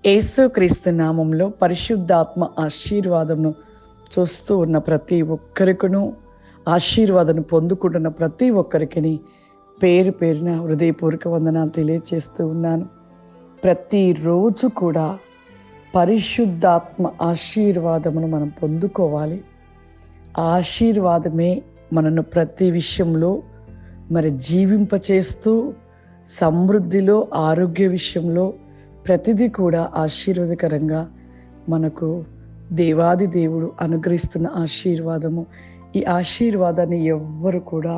యేసుక్రీస్తు నామంలో పరిశుద్ధాత్మ ఆశీర్వాదమును చూస్తూ ఉన్న ప్రతి ఒక్కరికును, ఆశీర్వాదం పొందుకుంటున్న ప్రతి ఒక్కరికి పేరు పేరున హృదయపూర్వక వందనాలు తెలియజేస్తూ ఉన్నాను. ప్రతిరోజు కూడా పరిశుద్ధాత్మ ఆశీర్వాదమును మనం పొందుకోవాలి. ఆశీర్వాదమే మనను ప్రతి విషయంలో జీవింపచేస్తూ, సమృద్ధిలో, ఆరోగ్య విషయంలో ప్రతిదీ కూడా ఆశీర్వాదకరంగా మనకు దేవాది దేవుడు అనుగ్రహిస్తున్న ఆశీర్వాదము. ఈ ఆశీర్వాదాన్ని ఎవ్వరు కూడా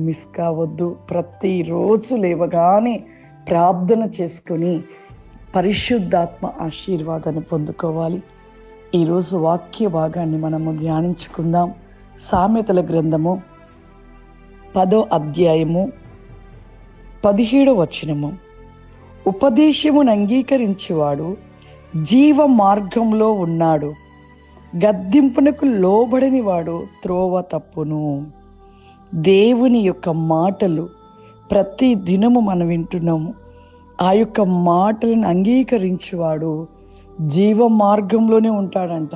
మిస్ కావద్దు. ప్రతిరోజు లేవగానే ప్రార్థన చేసుకొని పరిశుద్ధాత్మ ఆశీర్వాదాన్ని పొందుకోవాలి. ఈరోజు వాక్య భాగాన్ని మనము ధ్యానించుకుందాం. సామెతల గ్రంథము 10వ అధ్యాయము 17వ వచనము. ఉపదేశమును అంగీకరించేవాడు జీవ మార్గంలో ఉన్నాడు, గద్దింపునకు లోబడని వాడు త్రోవ తప్పును. దేవుని యొక్క మాటలు ప్రతి దినము మనం వింటున్నాము. ఆ యొక్క మాటలను అంగీకరించేవాడు జీవ మార్గంలోనే ఉంటాడంట,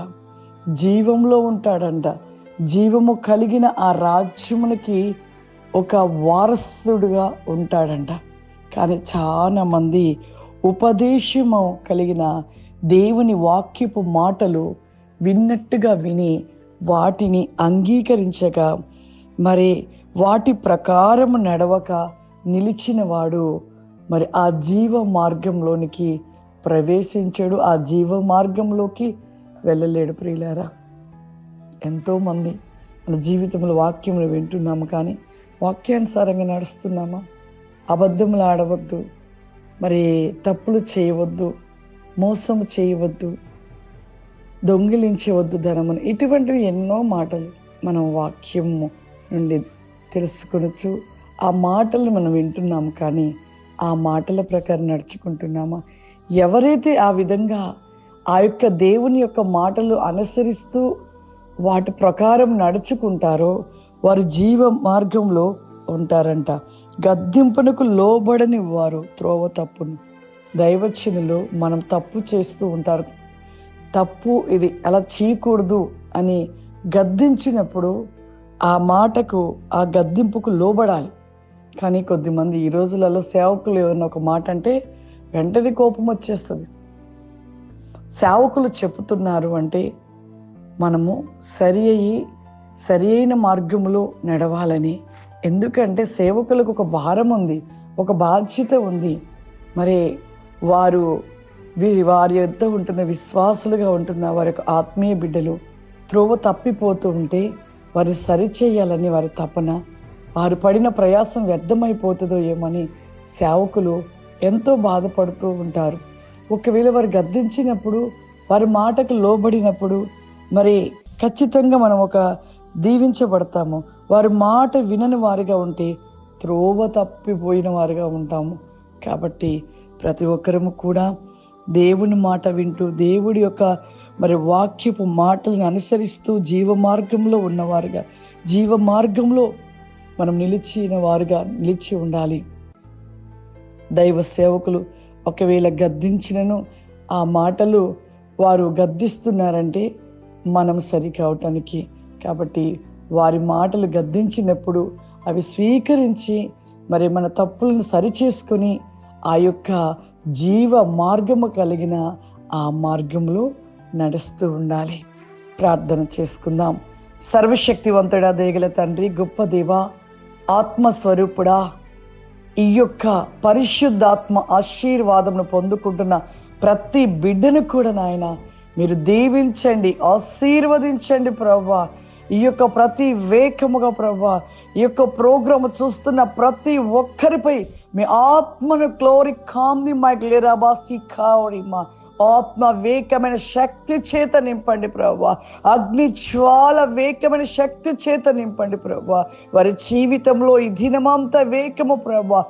జీవంలో ఉంటాడంట. జీవము కలిగిన ఆ రాజ్యమునికి ఒక వారసుడుగా ఉంటాడంట. కానీ చాలా మంది ఉపదేశము కలిగిన దేవుని వాక్యపు మాటలు విన్నట్టుగా విని వాటిని అంగీకరించక వాటి ప్రకారము నడవక నిలిచిన వాడు ఆ జీవ మార్గంలోనికి ప్రవేశించాడు, ఆ జీవ మార్గంలోకి వెళ్ళలేడు. ప్రియులారా, ఎంతోమంది మన జీవితంలో వాక్యములు వింటున్నాము, కానీ వాక్యానుసారంగా నడుస్తున్నామా? అబద్ధములు ఆడవద్దు, తప్పులు చేయవద్దు, మోసము చేయవద్దు, దొంగిలించవద్దు ధనమును, ఇటువంటివి ఎన్నో మాటలు మనం వాక్యము నుండి తెలుసుకొనొచ్చు. ఆ మాటలు మనం వింటున్నాము, కానీ ఆ మాటల ప్రకారం నడుచుకుంటున్నామా? ఎవరైతే ఆ విధంగా ఆ యొక్క దేవుని యొక్క మాటలు అనుసరిస్తూ వాటి ప్రకారం నడుచుకుంటారో వారు జీవ మార్గంలో ఉంటారంట. గద్దింపునకు లోబడని వారు త్రోవ తప్పును. దైవజనులు మనం తప్పు చేస్తూ ఉంటారు, తప్పు ఇది అలా చేయకూడదు అని గద్దించినప్పుడు ఆ మాటకు, ఆ గద్దింపుకు లోబడాలి. కానీ కొద్దిమంది ఈ రోజులలో సేవకులు ఏమన్నా ఒక మాట అంటే వెంటనే కోపం వచ్చేస్తుంది. సేవకులు చెబుతున్నారు అంటే మనము సరి అయిన మార్గంలో నడవాలని. ఎందుకంటే సేవకులకు ఒక భారం ఉంది, ఒక బాధ్యత ఉంది. వారి యొద్ద ఉంటున్న విశ్వాసులుగా ఉంటున్న వారి యొక్క ఆత్మీయ బిడ్డలు త్రోవ తప్పిపోతూ ఉంటే వారు సరిచేయాలని వారి తపన, వారు పడిన ప్రయాసం వ్యర్థమైపోతుందో ఏమని సేవకులు ఎంతో బాధపడుతూ ఉంటారు. ఒకవేళ వారు గద్దించినప్పుడు, వారి మాటకు లోబడినప్పుడు ఖచ్చితంగా మనం దీవించబడతాము. వారి మాట వినని వారిగా ఉంటే త్రోవ తప్పిపోయిన వారిగా ఉంటాము. కాబట్టి ప్రతి ఒక్కరము కూడా దేవుని మాట వింటూ, దేవుడి యొక్క వాక్యపు మాటలను అనుసరిస్తూ జీవ మార్గంలో ఉన్నవారుగా, జీవ మార్గంలో మనం నిలిచి ఉండాలి. దైవ సేవకులు ఒకవేళ గద్దించినను ఆ మాటలు వారు గద్దిస్తున్నారంటే మనం సరి కావటానికి. కాబట్టి వారి మాటలు గద్దించినప్పుడు అవి స్వీకరించి మన తప్పులను సరిచేసుకొని ఆ యొక్క జీవ మార్గము కలిగిన ఆ మార్గంలో నడుస్తూ ఉండాలి. ప్రార్థన చేసుకుందాం. సర్వశక్తివంతుడా, దయగల తండ్రి, గొప్ప దేవా, ఆత్మస్వరూపుడా, ఈ యొక్క పరిశుద్ధాత్మ ఆశీర్వాదమును పొందుకుంటున్న ప్రతి బిడ్డను కూడా నాయన మీరు దీవించండి, ఆశీర్వదించండి ప్రభువా. ఈ యొక్క ప్రతి వేకముగా ప్రభువా, ఈ యొక్క ప్రోగ్రాము చూస్తున్న ప్రతి ఒక్కరిపై మీ ఆత్మను మా ఆత్మ వేకమైన శక్తి చేత నింపండి ప్రభువా. అగ్ని జ్వాల వేకమైన శక్తి చేత నింపండి ప్రభువా. వారి జీవితంలో ఈ దినమంతా వేకము ప్రభువా,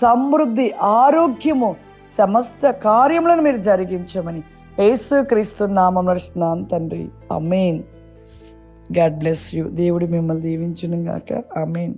సమృద్ధి, ఆరోగ్యము, సమస్త కార్యములను మీరు జరిగించమని యేసుక్రీస్తు నామములో నడుస్తున్నాను తండ్రి. ఆమేన్. God bless you. దేవుడు మిమ్మల్ని దీవించును గాక. ఆమేన్.